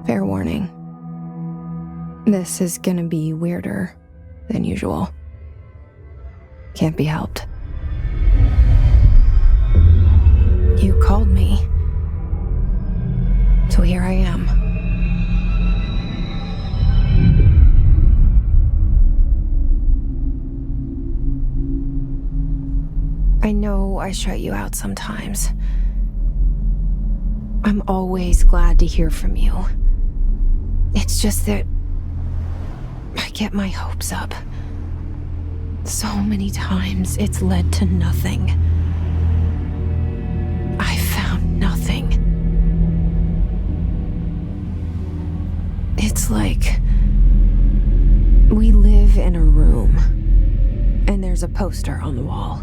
Fair warning. This is gonna be weirder than usual. Can't be helped. You called me. So here I am. I know I shut you out sometimes. I'm always glad to hear from you. It's just that I get my hopes up. So many times it's led to nothing. I found nothing. It's like we live in a room and there's a poster on the wall.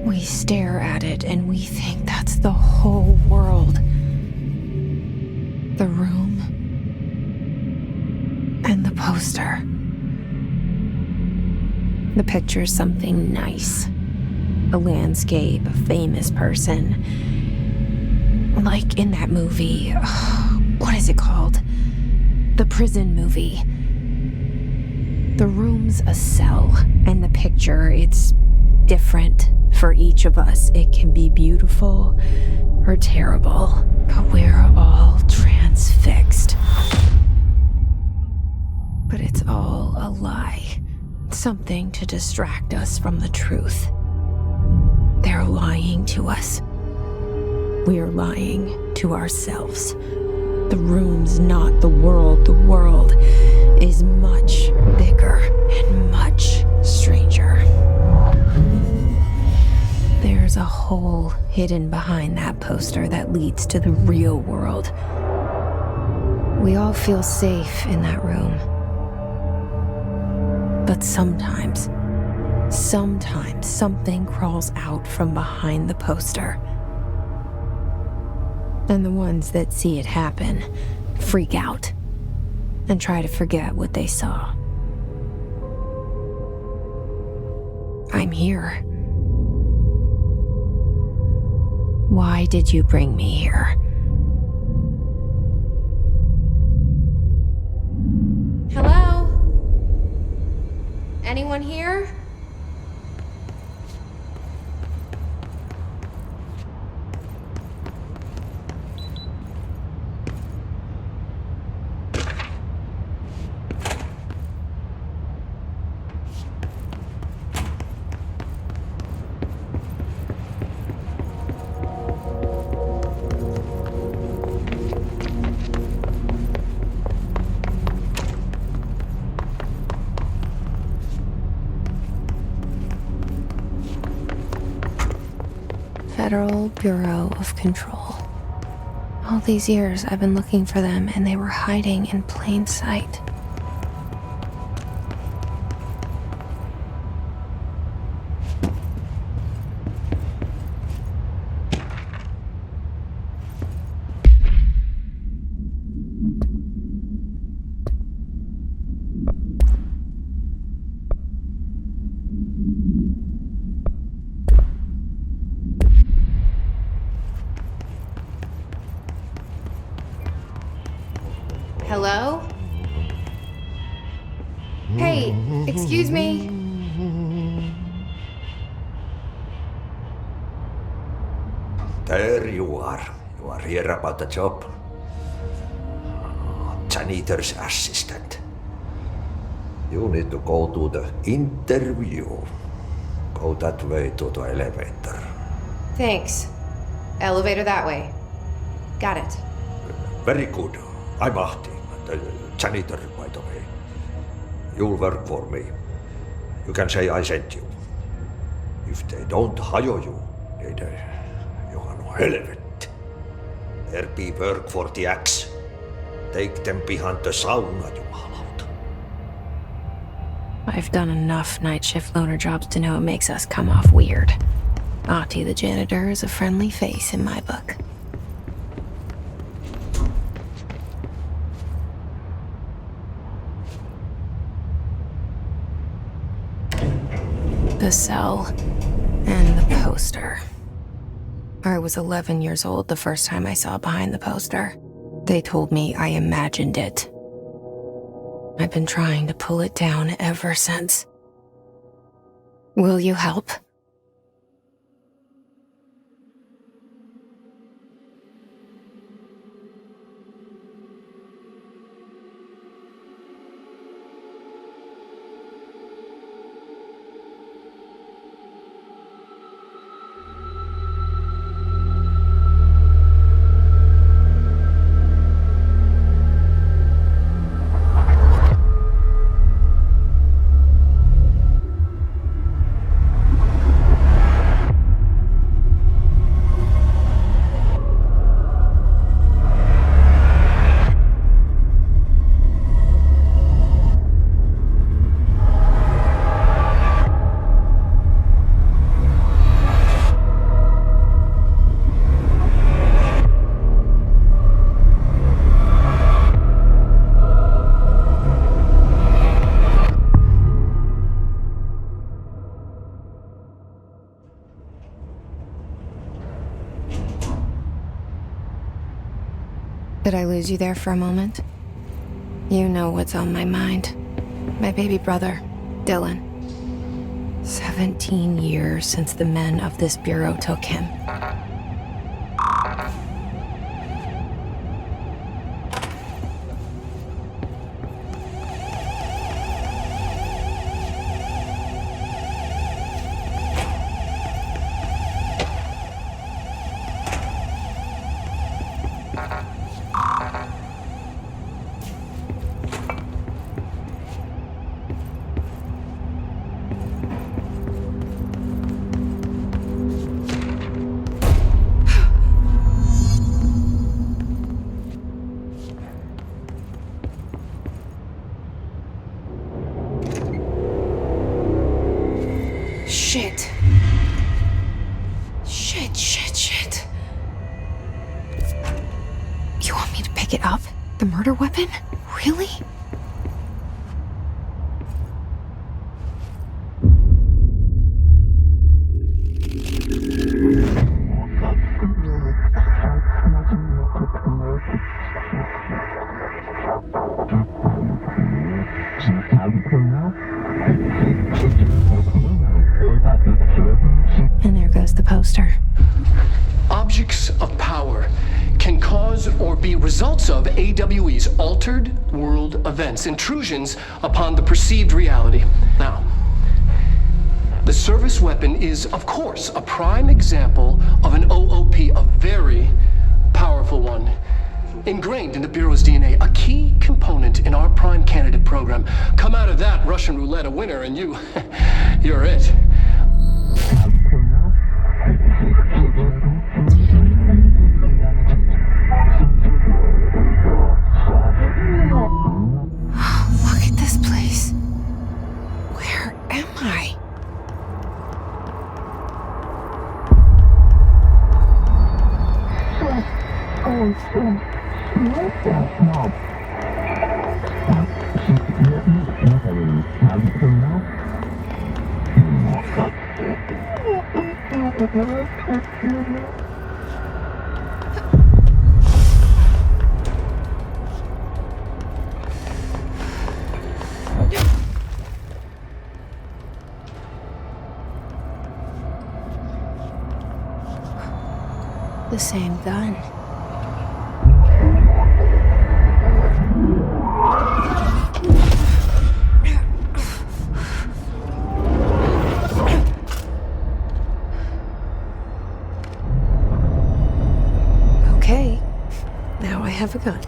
We stare at it and we think that's the whole world. The room and the poster. The picture's something nice. A landscape, a famous person. Like in that movie, what is it called? The prison movie. The room's a cell, and the picture, it's different for each of us. It can be beautiful or terrible, but we're all transfixed. But it's all a lie. Something to distract us from the truth. They're lying to us. We're lying to ourselves. The room's not the world. The world is much bigger and much stranger. There's a hole hidden behind that poster that leads to the real world. We all feel safe in that room. But sometimes something crawls out from behind the poster. And the ones that see it happen freak out and try to forget what they saw. I'm here. Why did you bring me here? Hello? Anyone here? Federal Bureau of Control. All these years I've been looking for them and they were hiding in plain sight. Hello? Hey, excuse me? There you are. You are here about the job. Janitor's assistant. You need to go to the interview. Go that way to the elevator. Thanks. Elevator that way. Got it. Very good. I'm Ahti, the janitor, by the way. You'll work for me. You can say I sent you. If they don't hire you, you are no helvet. There be work for the axe. Take them behind the sauna, jumalauta. I've done enough night shift loner jobs to know it makes us come off weird. Ahti the janitor is a friendly face in my book. The cell and the poster. I was 11 years old the first time I saw behind the poster. They told me I imagined it. I've been trying to pull it down ever since. Will you help? Did I lose you there for a moment? You know what's on my mind. My baby brother, Dylan. 17 years since the men of this bureau took him. Shit. Shit. You want me to pick it up? The murder weapon? Really? And there goes the poster. Objects of power can cause or be results of AWE's altered world events, intrusions upon the perceived reality. Now, the service weapon is, of course, a prime example of an OOP, a very powerful one. Ingrained in the Bureau's DNA, a key component in our prime candidate program. Come out of that Russian roulette a winner and you're it. Look at this place. Where am I? The same gun. Okay, now I have a gun.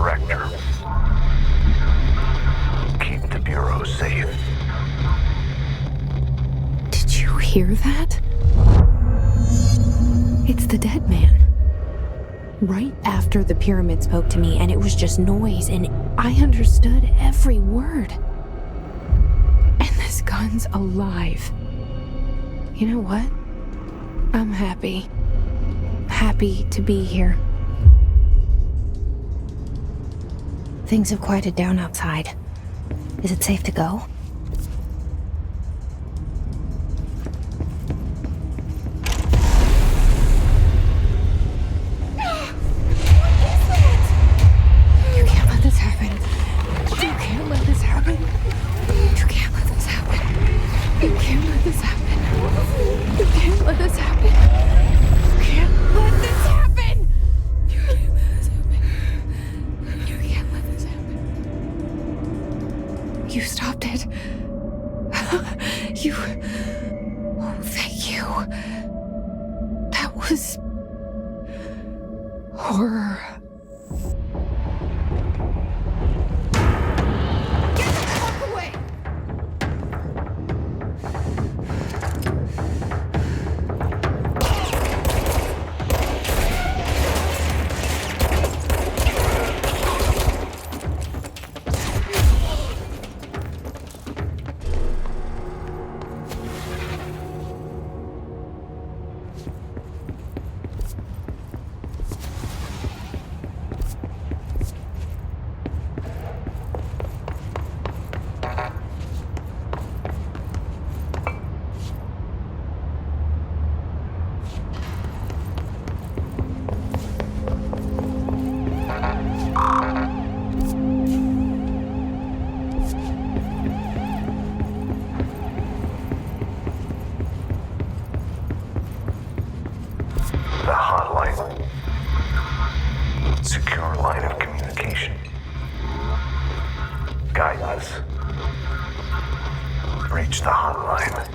director. Keep the Bureau safe. Did you hear that? It's the dead man. Right after the pyramid spoke to me, and it was just noise, and I understood every word. And this gun's alive. You know what? I'm happy. Happy to be here. Things have quieted down outside. Is it safe to go? You can't let this happen. You can't let this happen. You can't let this happen. You can't let this happen. You can't let this happen. You can't let this happen. You can't let this happen. You can't let this happen. You stopped it. You... Oh, thank you. That was... horror. Get the fuck away! The hotline. Secure line of communication. Guidance. Reach the hotline.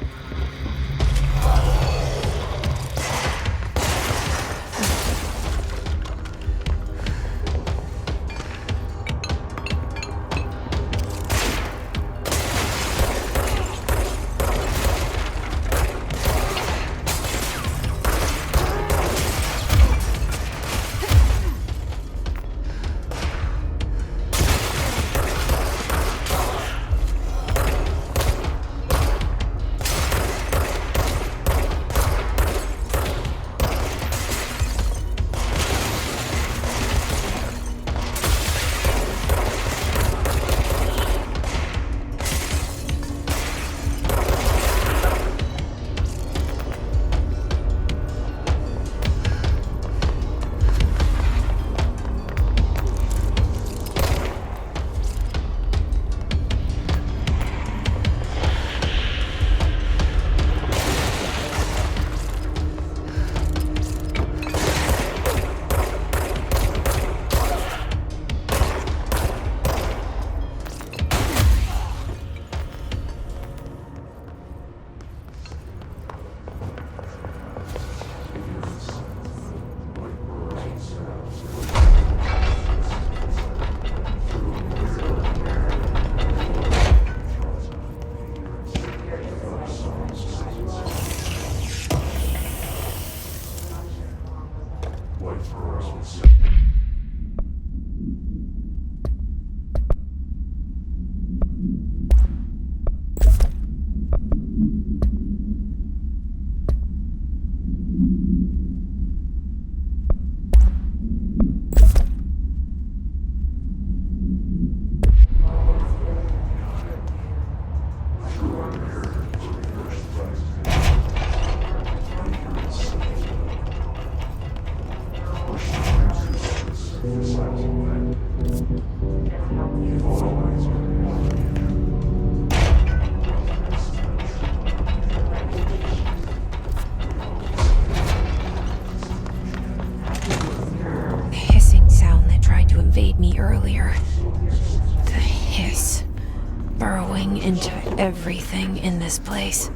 Into everything in this place.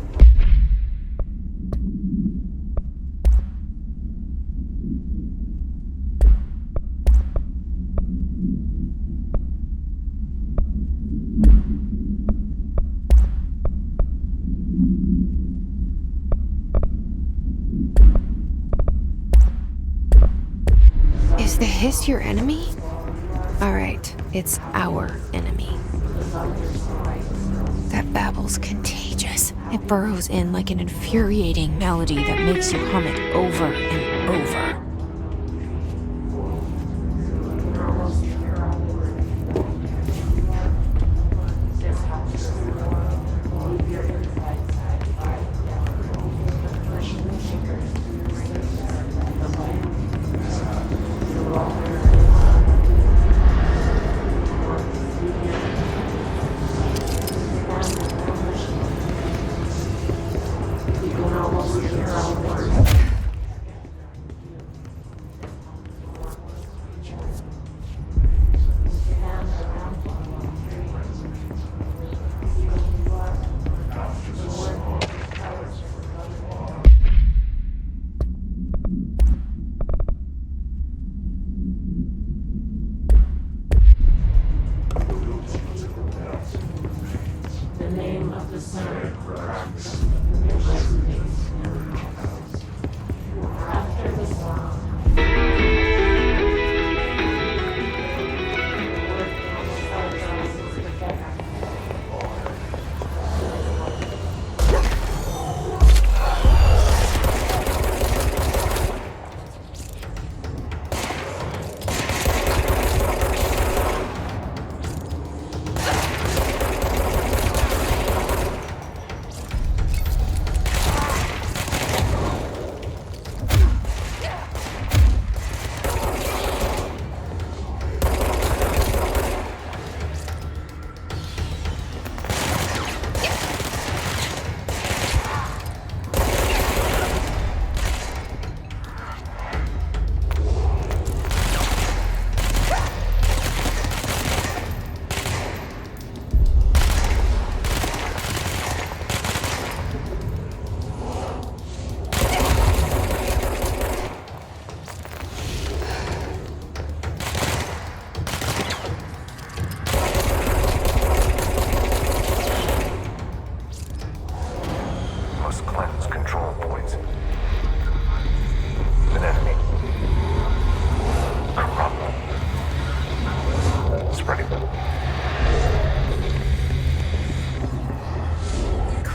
the Hiss your enemy? Alright, it's our enemy. That babble's contagious. It burrows in like an infuriating melody that makes you hum it over and over.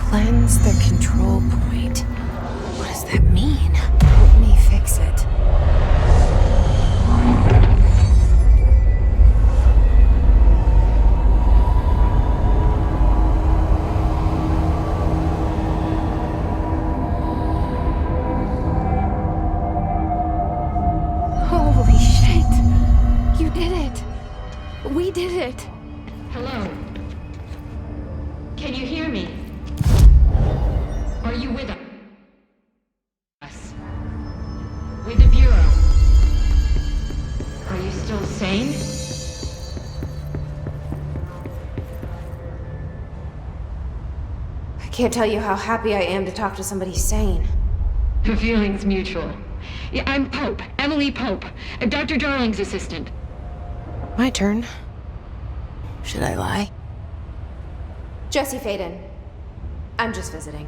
Cleanse the control point. What does that mean? Help me fix it. Holy shit! You did it! We did it! Hello? Can you hear me? Are you with us? With the Bureau? Are you still sane? I can't tell you how happy I am to talk to somebody sane. The feeling's mutual. Yeah, I'm Pope, Emily Pope, Dr. Darling's assistant. My turn. Should I lie? Jesse Faden. I'm just visiting.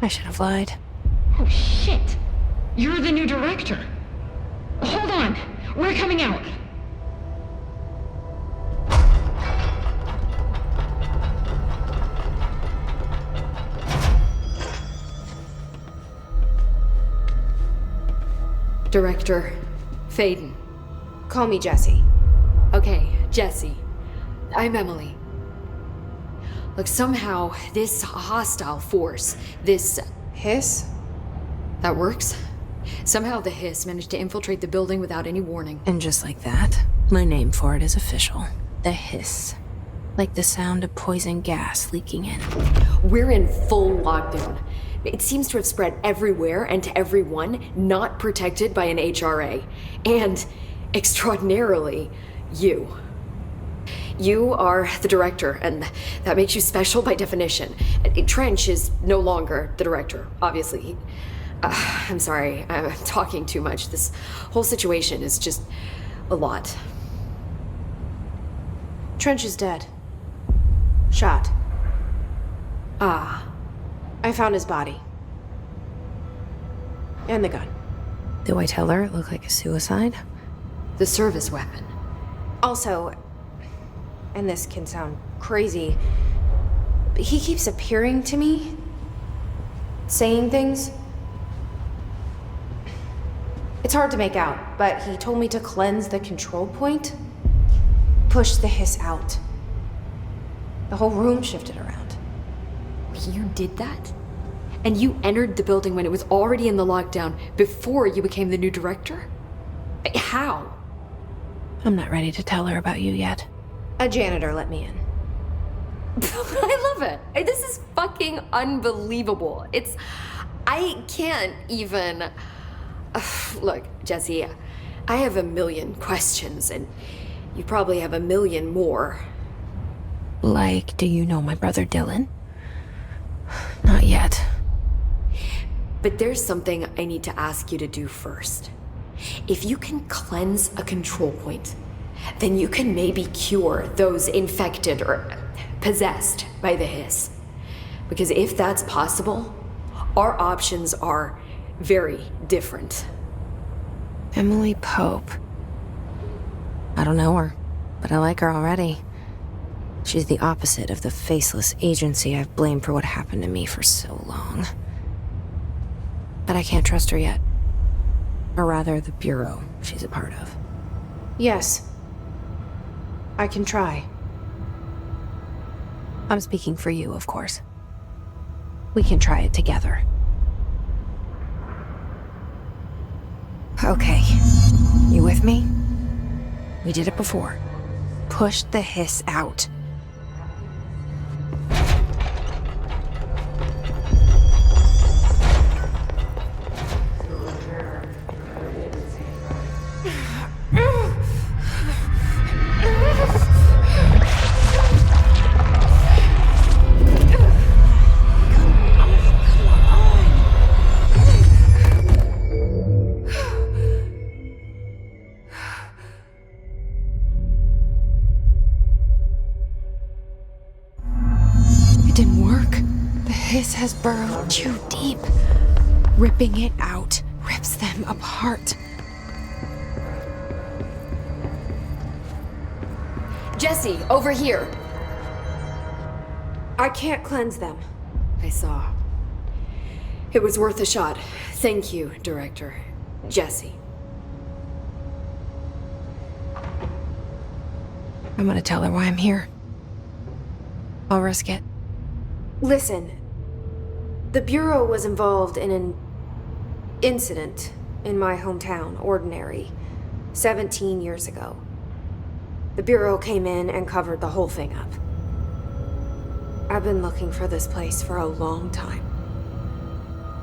I should have lied. Oh, shit! You're the new director. Hold on, we're coming out. Director Faden. Call me Jesse. Okay, Jesse. I'm Emily. Look, somehow this hostile force, this Hiss? that works. Somehow the Hiss managed to infiltrate the building without any warning. And just like that, my name for it is official. The Hiss. Like the sound of poison gas leaking in. We're in full lockdown. It seems to have spread everywhere and to everyone not protected by an HRA. And, extraordinarily, you. You are the director, and that makes you special by definition. Trench is no longer the director, obviously. I'm sorry, I'm talking too much. This whole situation is just a lot. Trench is dead. Shot. Ah. I found his body. And the gun. Do I tell her it looked like a suicide? The service weapon. Also, and this can sound crazy, but he keeps appearing to me, saying things. It's hard to make out, but he told me to cleanse the control point, push the hiss out. The whole room shifted around. You did that? And you entered the building when it was already in the lockdown before you became the new director? How? I'm not ready to tell her about you yet. A janitor let me in. I love it. This is fucking unbelievable. I can't even... Look, Jesse, I have a million questions, and you probably have a million more. Like, do you know my brother Dylan? Not yet. But there's something I need to ask you to do first. If you can cleanse a control point, then you can maybe cure those infected or possessed by the hiss. Because if that's possible, our options are very different. Emily Pope. I don't know her, but I like her already. She's the opposite of the faceless agency I've blamed for what happened to me for so long. But I can't trust her yet. Or rather, the bureau she's a part of. Yes. I can try. I'm speaking for you, of course. We can try it together. Okay. You with me? We did it before. Push the hiss out. Has burrowed too deep. Ripping it out rips them apart. Jesse, over here! I can't cleanse them. I saw. It was worth a shot. Thank you, Director. Jesse. I'm gonna tell her why I'm here. I'll risk it. Listen. The Bureau was involved in an incident in my hometown, Ordinary, 17 years ago. The Bureau came in and covered the whole thing up. I've been looking for this place for a long time.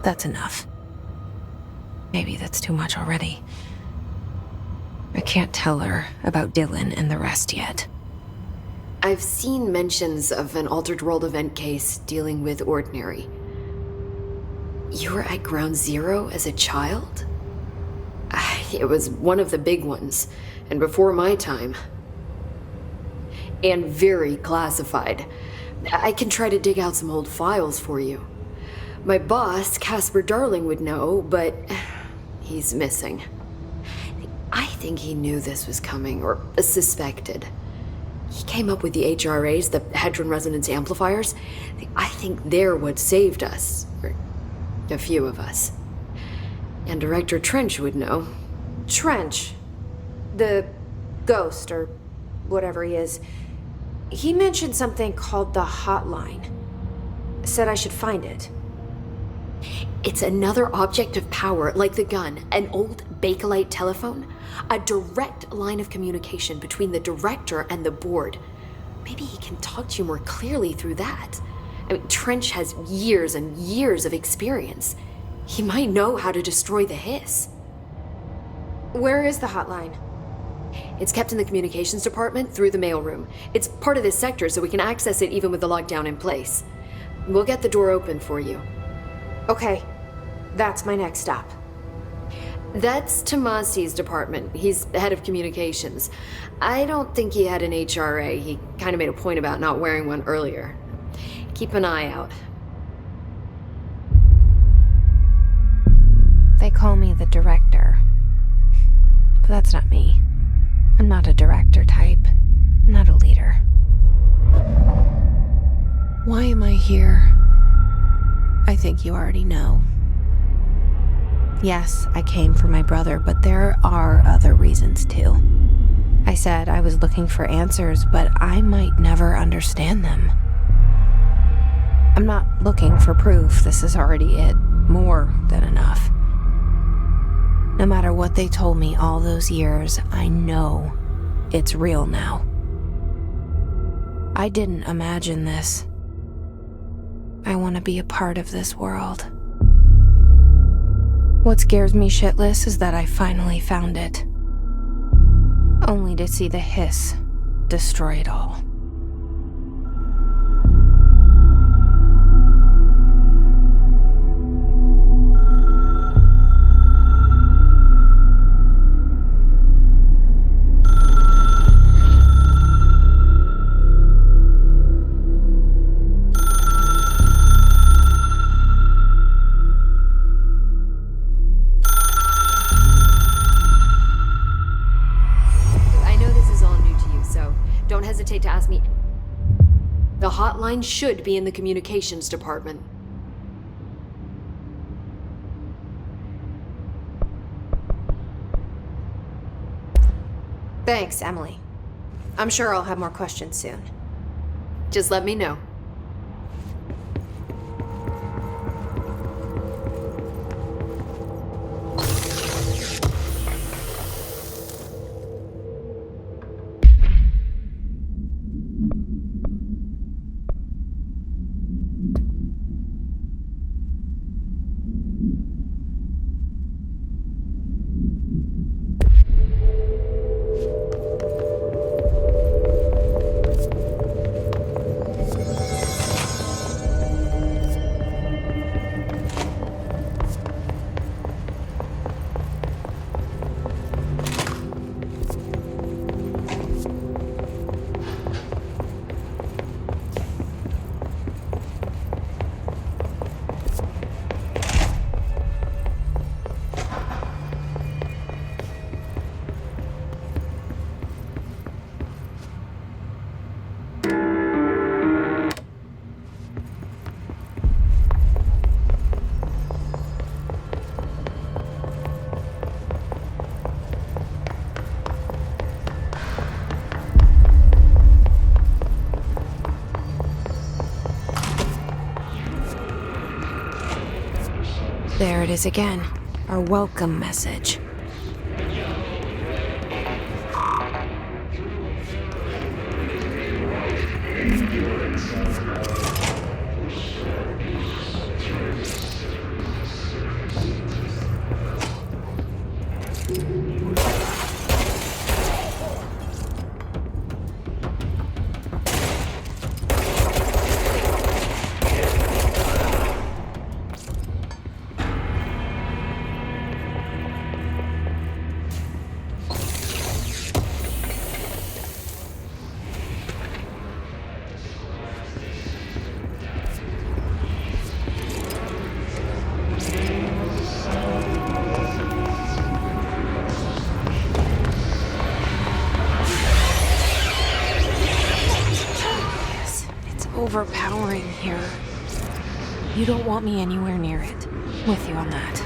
That's enough. Maybe that's too much already. I can't tell her about Dylan and the rest yet. I've seen mentions of an Altered World event case dealing with Ordinary. You were at Ground Zero as a child? It was one of the big ones, and before my time. And very classified. I can try to dig out some old files for you. My boss, Casper Darling, would know, but he's missing. I think he knew this was coming, or suspected. He came up with the HRAs, the Hadron Resonance Amplifiers. I think they're what saved us. Or a few of us. And Director Trench would know. Trench? The ghost, or whatever he is. He mentioned something called the hotline. Said I should find it. It's another object of power, like the gun, an old Bakelite telephone. A direct line of communication between the director and the board. Maybe he can talk to you more clearly through that. I mean, Trench has years and years of experience. He might know how to destroy the hiss. Where is the hotline? It's kept in the communications department through the mailroom. It's part of this sector, so we can access it even with the lockdown in place. We'll get the door open for you. Okay, that's my next stop. That's Tomasi's department. He's head of communications. I don't think he had an HRA. He kind of made a point about not wearing one earlier. Keep an eye out. They call me the director. But that's not me. I'm not a director type. I'm not a leader. Why am I here? I think you already know. Yes, I came for my brother, but there are other reasons too. I said I was looking for answers, but I might never understand them. I'm not looking for proof. This is already it. More than enough. No matter what they told me all those years, I know it's real now. I didn't imagine this. I want to be a part of this world. What scares me shitless is that I finally found it. Only to see the hiss destroy it all. Don't hesitate to ask me. The hotline should be in the communications department. Thanks, Emily. I'm sure I'll have more questions soon. Just let me know. There it is again, our welcome message. Overpowering here. You don't want me anywhere near it. With you on that.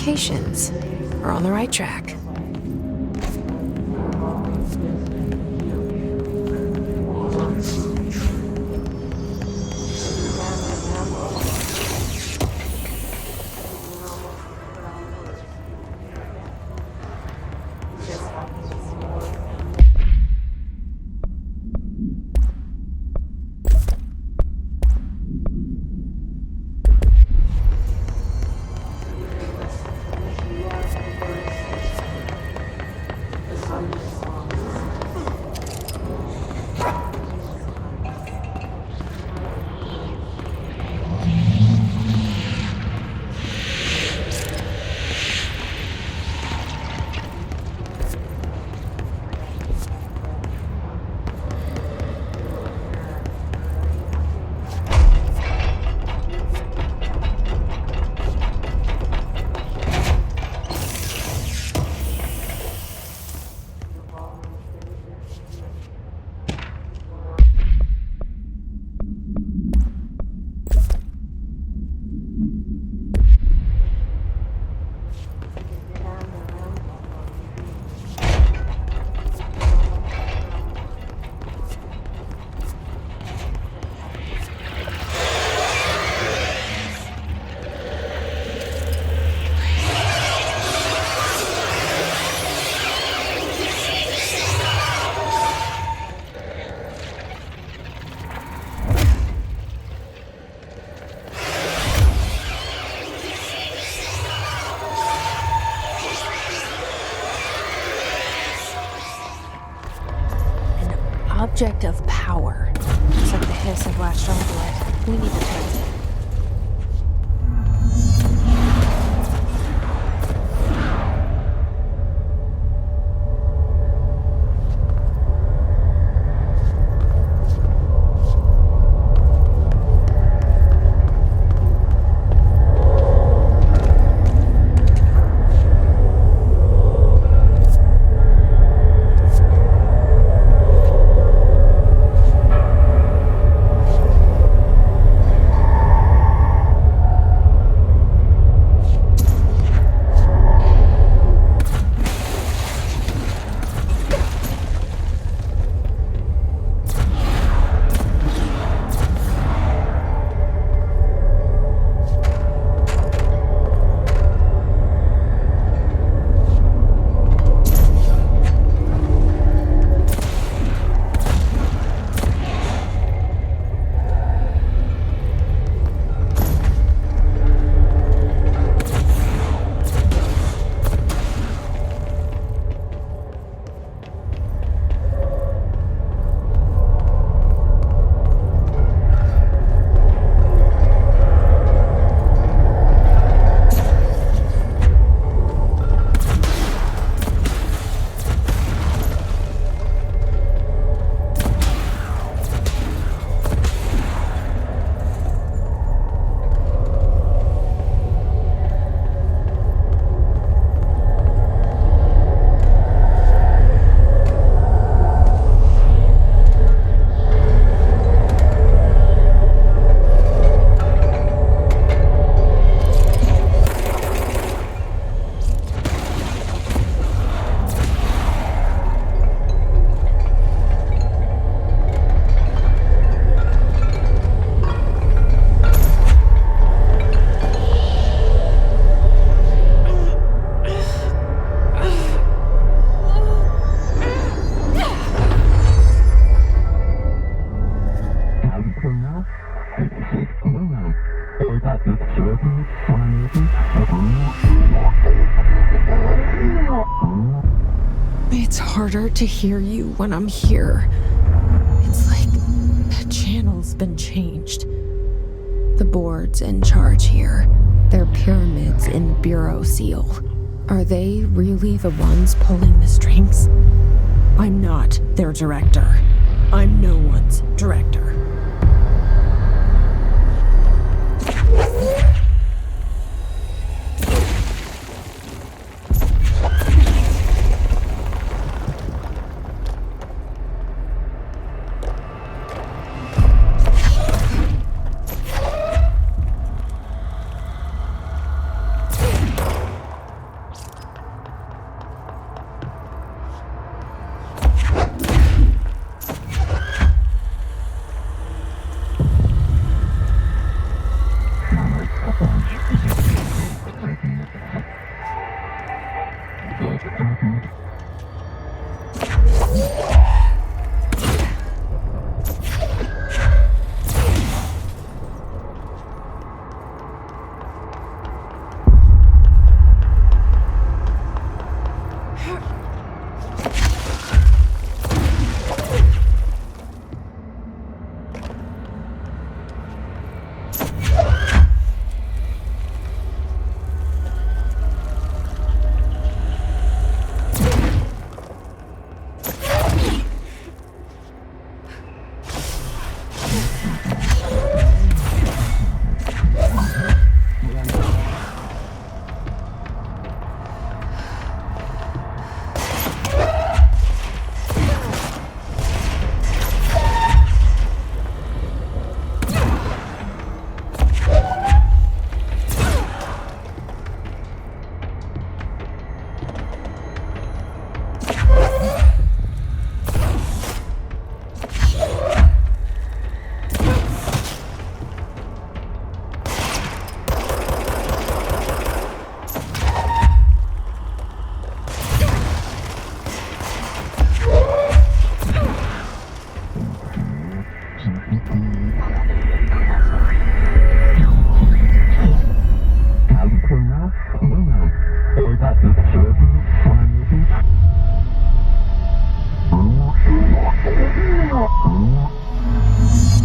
communications. We're on the right track. Object of power. Looks like the hiss have latched onto it. We need to test it. It's harder to hear you when I'm here. It's like the channel's been changed. The board's in charge here. They're pyramids in the Bureau seal. Are they really the ones pulling the strings? I'm not their director. I'm no one's director.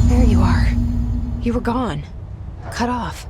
There you are. You were gone. Cut off.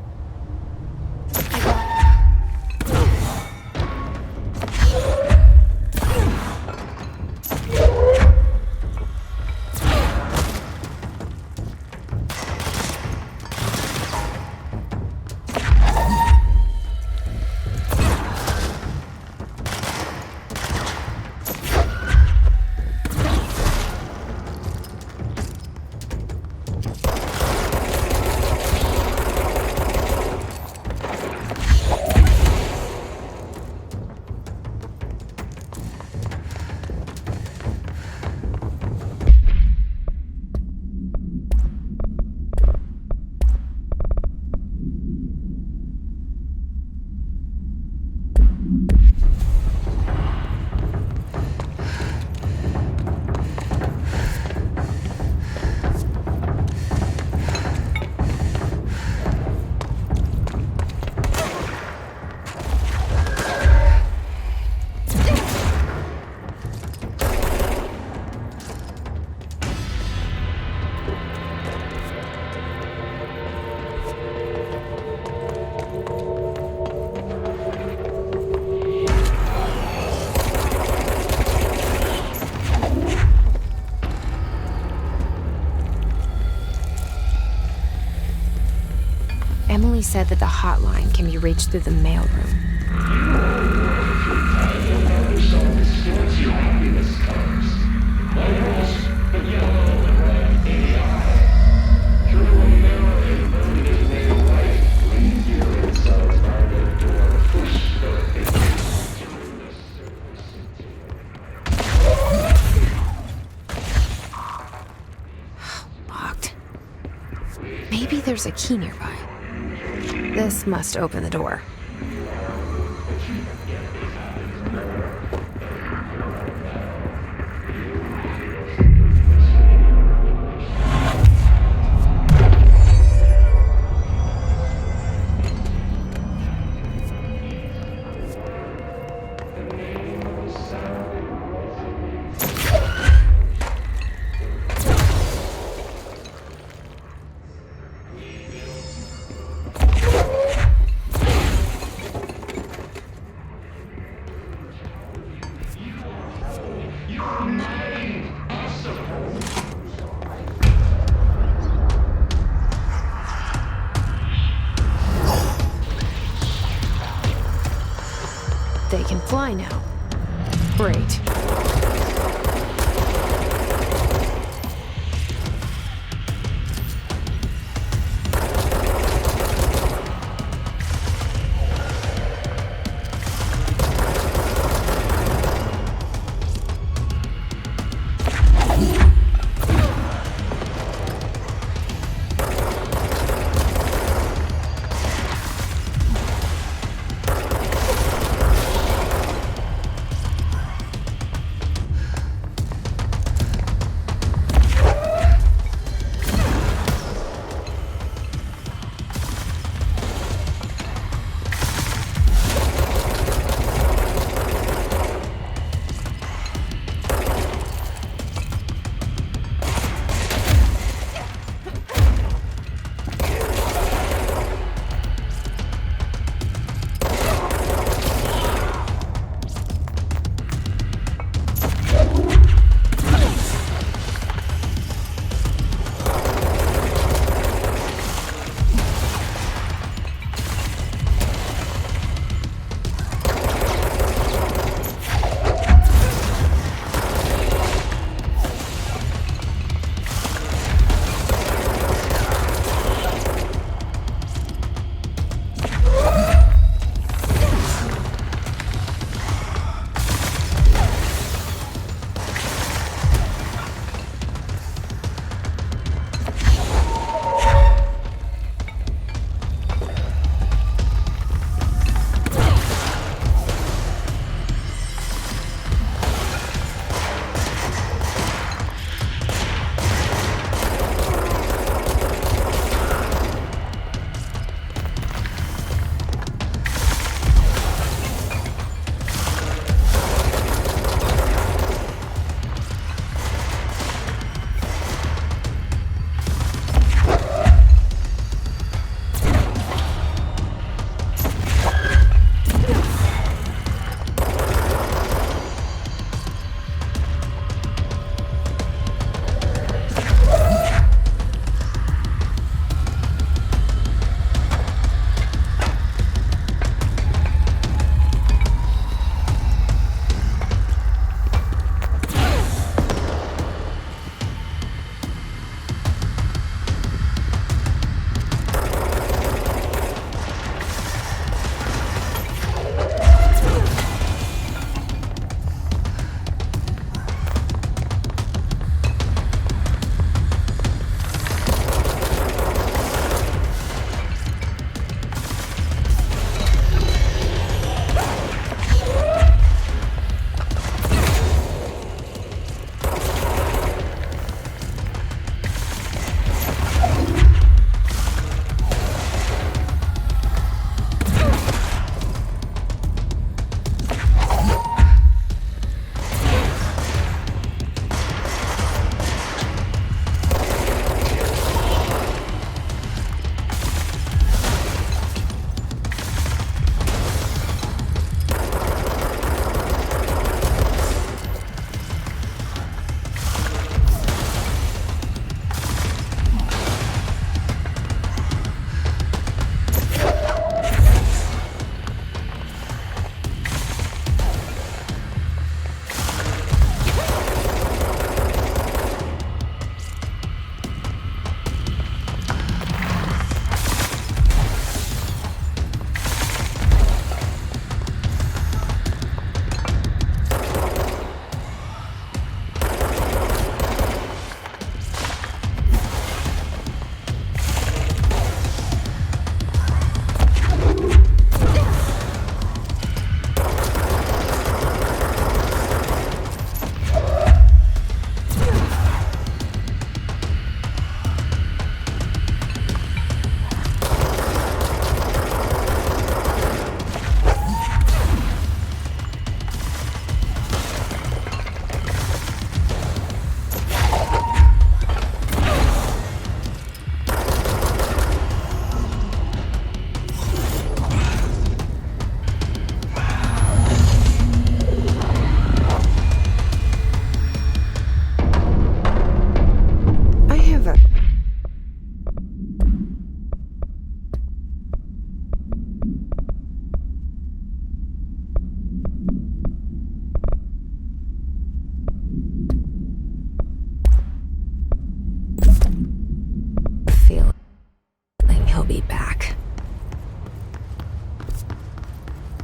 Emily said that the hotline can be reached through the mailroom. Locked. Maybe there's a key nearby. This must open the door. They can fly now. Great.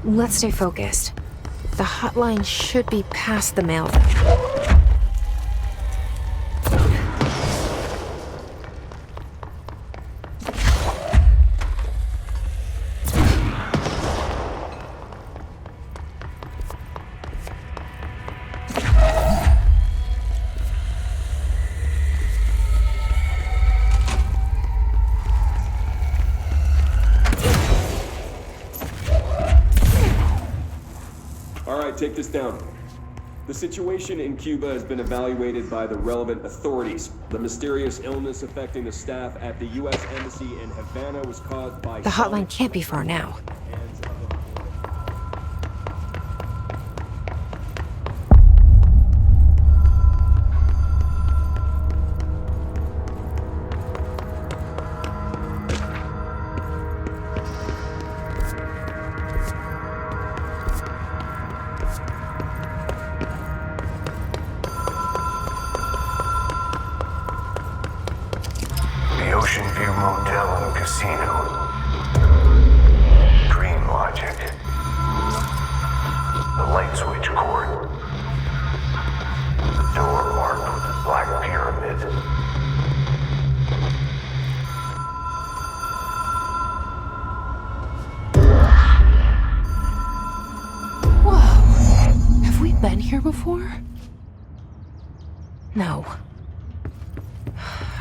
Let's stay focused. The hotline should be past the mail. Take this down. The situation in Cuba has been evaluated by the relevant authorities. The mysterious illness affecting the staff at the U.S. Embassy in Havana was caused by... The hotline can't be far now. Ocean View Motel and Casino. Dream Logic. The light switch cord. Door marked with a black pyramid. Whoa. Have we been here before? No.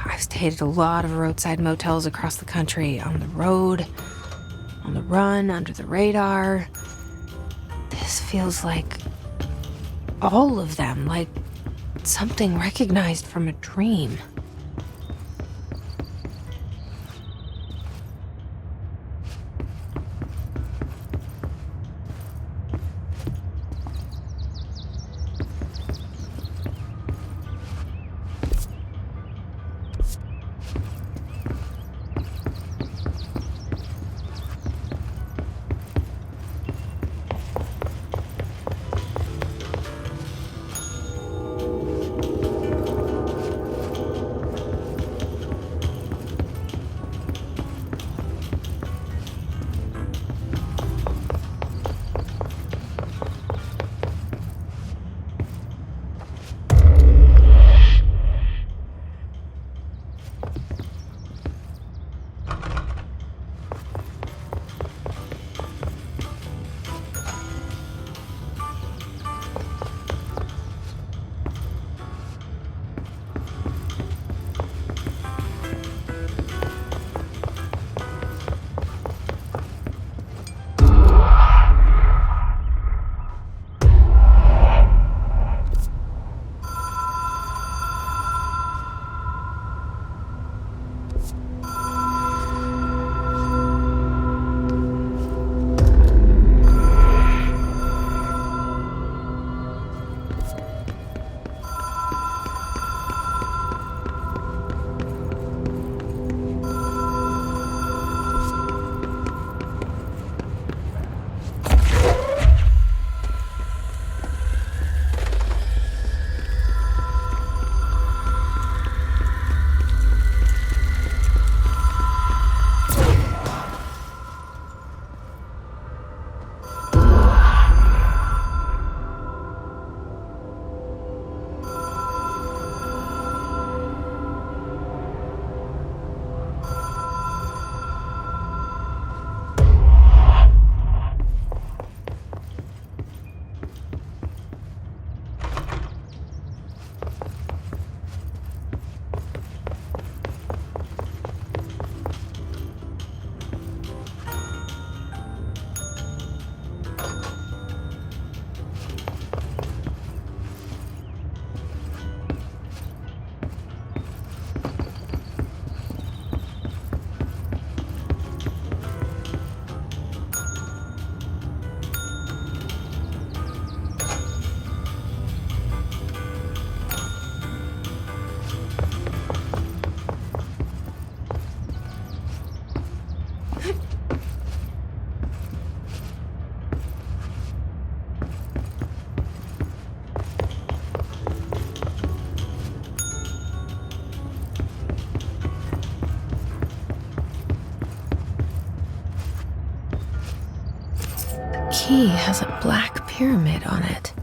I've stayed at a lot of roadside motels across the country, on the road, on the run, under the radar. This feels like all of them, like something recognized from a dream. key has a black pyramid on it.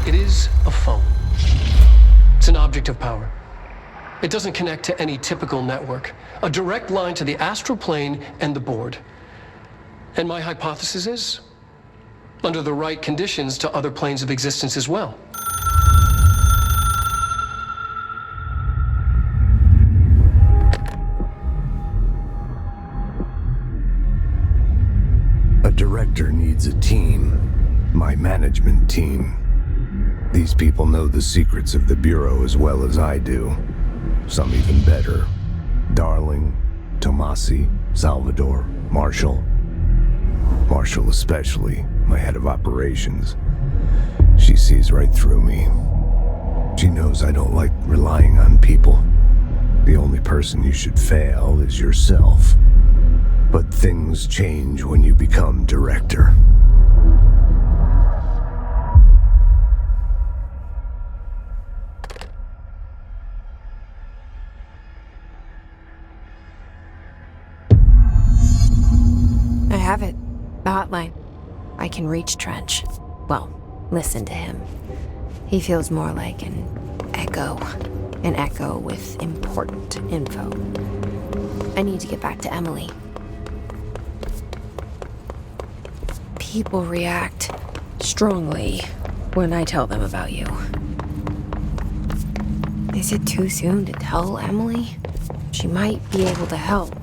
It is a phone. It's an object of power. It doesn't connect to any typical network. A direct line to the astral plane and the board. And my hypothesis is, under the right conditions, to other planes of existence as well. A director needs a team. My management team. These people know the secrets of the Bureau as well as I do. Some even better. Darling, Tomasi, Salvador, Marshall. Marshall especially, my head of operations. She sees right through me. She knows I don't like relying on people. The only person you should fail is yourself. But things change when you become director. I have it. The hotline. I can reach Trench. Well, listen to him. He feels more like an echo. An echo with important info. I need to get back to Emily. People react strongly when I tell them about you. Is it too soon to tell Emily? She might be able to help.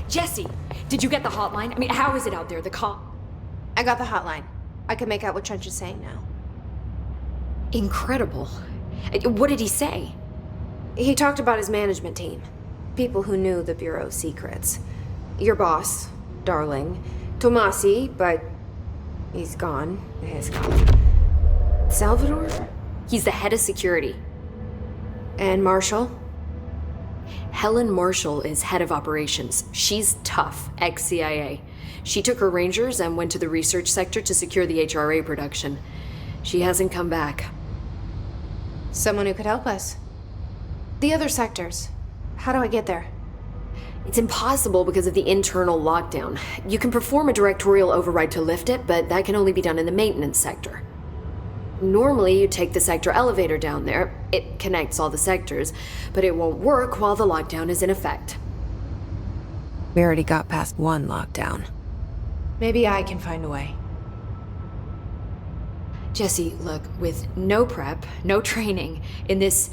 Jesse, did you get the hotline? I mean, how is it out there? The call? I got the hotline. I can make out what Trench is saying now. Incredible. What did he say? He talked about his management team. People who knew the Bureau's secrets. Your boss, Darling. Tomasi, but he's gone. He's gone. Salvador? He's the head of security. And Marshall? Helen Marshall is head of operations. She's tough, ex-CIA. She took her Rangers and went to the research sector to secure the HRA production. She hasn't come back. Someone who could help us. The other sectors. How do I get there? It's impossible because of the internal lockdown. You can perform a directorial override to lift it, but that can only be done in the maintenance sector. Normally, you take the sector elevator down there. It connects all the sectors, but it won't work while the lockdown is in effect. We already got past one lockdown. Maybe I can find a way. Jesse, look, with no prep, no training, in this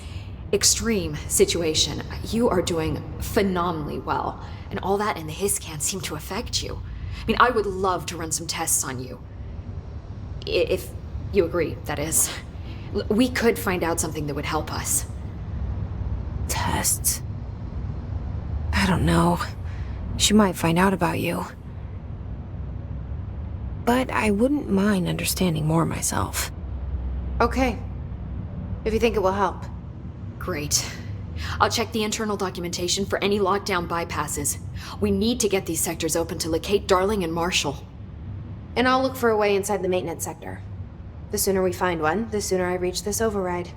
extreme situation, you are doing phenomenally well. And all that in the hiss can't seem to affect you. I mean, I would love to run some tests on you. If you agree, that is. We could find out something that would help us. Tests? I don't know. She might find out about you. But I wouldn't mind understanding more myself. Okay. If you think it will help. Great. I'll check the internal documentation for any lockdown bypasses. We need to get these sectors open to locate Darling and Marshall. And I'll look for a way inside the maintenance sector. The sooner we find one, the sooner I reach this override.